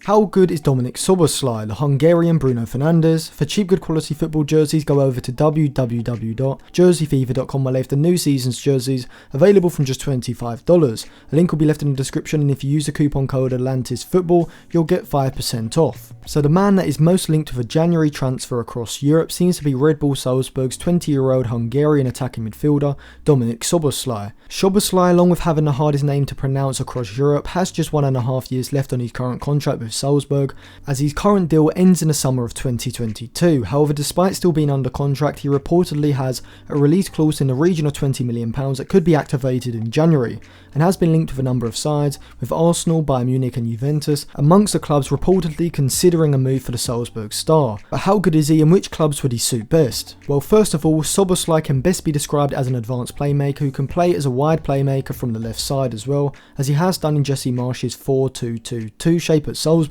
How good is Dominik Szoboszlai, the Hungarian Bruno Fernandes? For cheap good quality football jerseys, go over to www.jerseyfever.com where they have the new season's jerseys available from just $25. A link will be left in the description, and if you use the coupon code ATLANTISFOOTBALL, you'll get 5% off. So the man that is most linked with a January transfer across Europe seems to be Red Bull Salzburg's 20-year-old Hungarian attacking midfielder, Dominik Szoboszlai. Szoboszlai, along with having the hardest name to pronounce across Europe, has just 1.5 years left on his current contract with Salzburg, as his current deal ends in the summer of 2022. However, despite still being under contract, he reportedly has a release clause in the region of £20 million that could be activated in January, and has been linked with a number of sides, with Arsenal, Bayern Munich and Juventus amongst the clubs reportedly considering a move for the Salzburg star. But how good is he, and which clubs would he suit best? Well, first of all, Szoboszlai can best be described as an advanced playmaker who can play as a wide playmaker from the left side as well, as he has done in Jesse Marsch's 4-2-2-2 shape at Salzburg.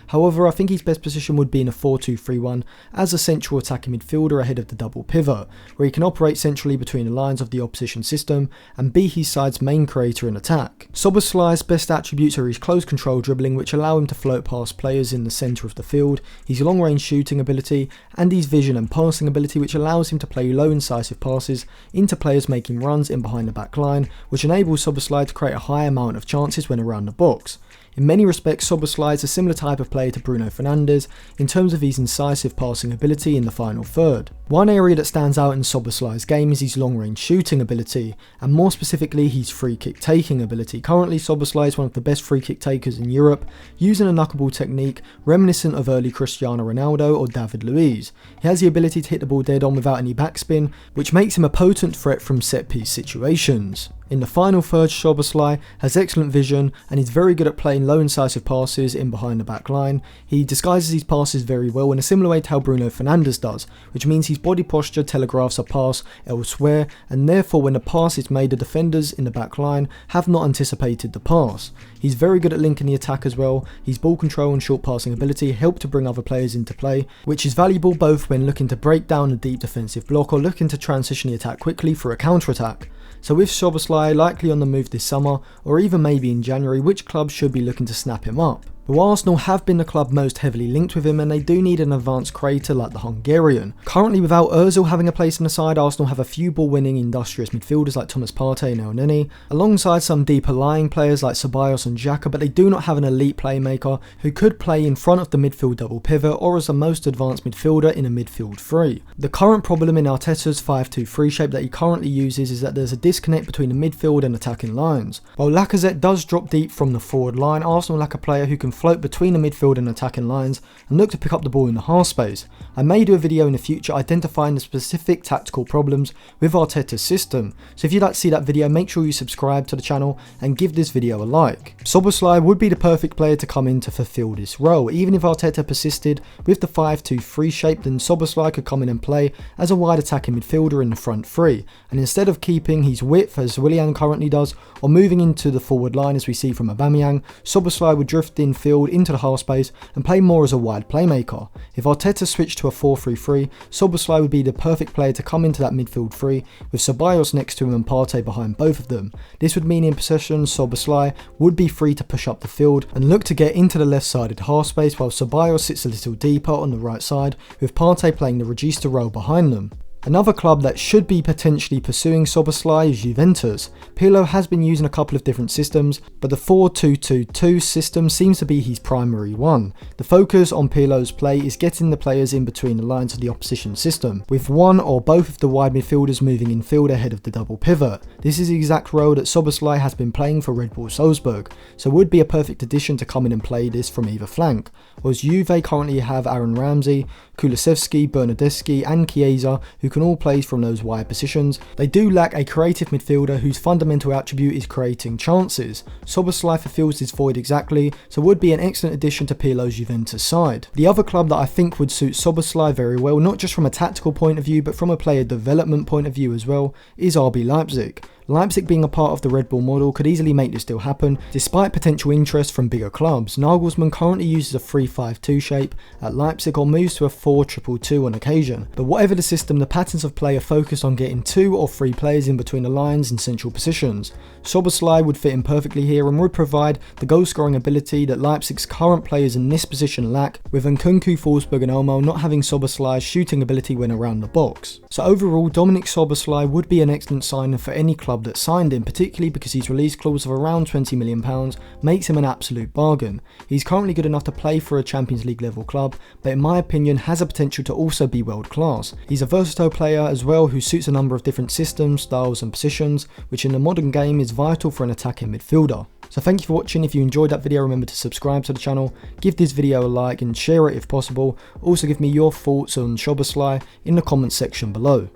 However, I think his best position would be in a 4-2-3-1 as a central attacking midfielder ahead of the double pivot, where he can operate centrally between the lines of the opposition system and be his side's main creator in attack. Szoboszlai's best attributes are his close control dribbling, which allow him to float past players in the centre of the field, his long range shooting ability, and his vision and passing ability, which allows him to play low incisive passes into players making runs in behind the back line, which enables Szoboszlai to create a high amount of chances when around the box. In many respects, Szoboszlai is a similar type of player to Bruno Fernandes in terms of his incisive passing ability in the final third. One area that stands out in Szoboszlai's game is his long-range shooting ability, and more specifically his free-kick taking ability. Currently, Szoboszlai is one of the best free-kick takers in Europe, using a knuckleball technique reminiscent of early Cristiano Ronaldo or David Luiz. He has the ability to hit the ball dead on without any backspin, which makes him a potent threat from set-piece situations. In the final third, Szoboszlai has excellent vision and is very good at playing low incisive passes in behind the back line. He disguises his passes very well in a similar way to how Bruno Fernandes does, which means his body posture telegraphs a pass elsewhere, and therefore when the pass is made, the defenders in the back line have not anticipated the pass. He's very good at linking the attack as well. His ball control and short passing ability help to bring other players into play, which is valuable both when looking to break down a deep defensive block or looking to transition the attack quickly for a counter-attack. So with Szoboszlai likely on the move this summer, or even maybe in January, which clubs should be looking to snap him up? Well, Arsenal have been the club most heavily linked with him, and they do need an advanced creator like the Hungarian. Currently, without Ozil having a place in the side, Arsenal have a few ball-winning industrious midfielders like Thomas Partey and Elneny, alongside some deeper lying players like Ceballos and Xhaka, but they do not have an elite playmaker who could play in front of the midfield double pivot or as the most advanced midfielder in a midfield three. The current problem in Arteta's 5-2-3 shape that he currently uses is that there's a disconnect between the midfield and attacking lines. While Lacazette does drop deep from the forward line, Arsenal lack a player who can float between the midfield and attacking lines and look to pick up the ball in the half space. I may do a video in the future identifying the specific tactical problems with Arteta's system, so if you'd like to see that video, make sure you subscribe to the channel and give this video a like. Szoboszlai would be the perfect player to come in to fulfill this role. Even if Arteta persisted with the 5-2-3 shape, then Szoboszlai could come in and play as a wide attacking midfielder in the front three, and instead of keeping his width as Willian currently does, or moving into the forward line as we see from Aubameyang, Szoboszlai would drift in field into the half space and play more as a wide playmaker. If Arteta switched to a 4-3-3, Szoboszlai would be the perfect player to come into that midfield three, with Ceballos next to him and Partey behind both of them. This would mean in possession, Szoboszlai would be free to push up the field and look to get into the left-sided half space, while Ceballos sits a little deeper on the right side, with Partey playing the regista role behind them. Another club that should be potentially pursuing Szoboszlai is Juventus. Pirlo has been using a couple of different systems, but the 4-2-2-2 system seems to be his primary one. The focus on Pirlo's play is getting the players in between the lines of the opposition system, with one or both of the wide midfielders moving in field ahead of the double pivot. This is the exact role that Szoboszlai has been playing for Red Bull Salzburg, so would be a perfect addition to come in and play this from either flank. Whereas Juve currently have Aaron Ramsey, Kulusevski, Bernardeschi and Chiesa, who can all play from those wide positions. They do lack a creative midfielder whose fundamental attribute is creating chances. Szoboszlai fulfills this void exactly, so would be an excellent addition to Pirlo's Juventus side. The other club that I think would suit Szoboszlai very well, not just from a tactical point of view but from a player development point of view as well, is RB Leipzig. Leipzig being a part of the Red Bull model could easily make this deal happen, despite potential interest from bigger clubs. Nagelsmann currently uses a 3-5-2 shape at Leipzig or moves to a 4-2-2-2 on occasion. But whatever the system, the patterns of play are focused on getting 2 or 3 players in between the lines in central positions. Szoboszlai would fit in perfectly here and would provide the goal-scoring ability that Leipzig's current players in this position lack, with Nkunku, Forsberg and Olmo not having Szoboszlai's shooting ability when around the box. So overall, Dominik Szoboszlai would be an excellent signing for any club that signed him, particularly because his release clause of around £20 million makes him an absolute bargain. He's currently good enough to play for a Champions League level club, but in my opinion has a potential to also be world class. He's a versatile player as well who suits a number of different systems, styles and positions, which in the modern game is vital for an attacking midfielder. So thank you for watching. If you enjoyed that video, remember to subscribe to the channel, give this video a like and share it if possible. Also give me your thoughts on Szoboszlai in the comments section below.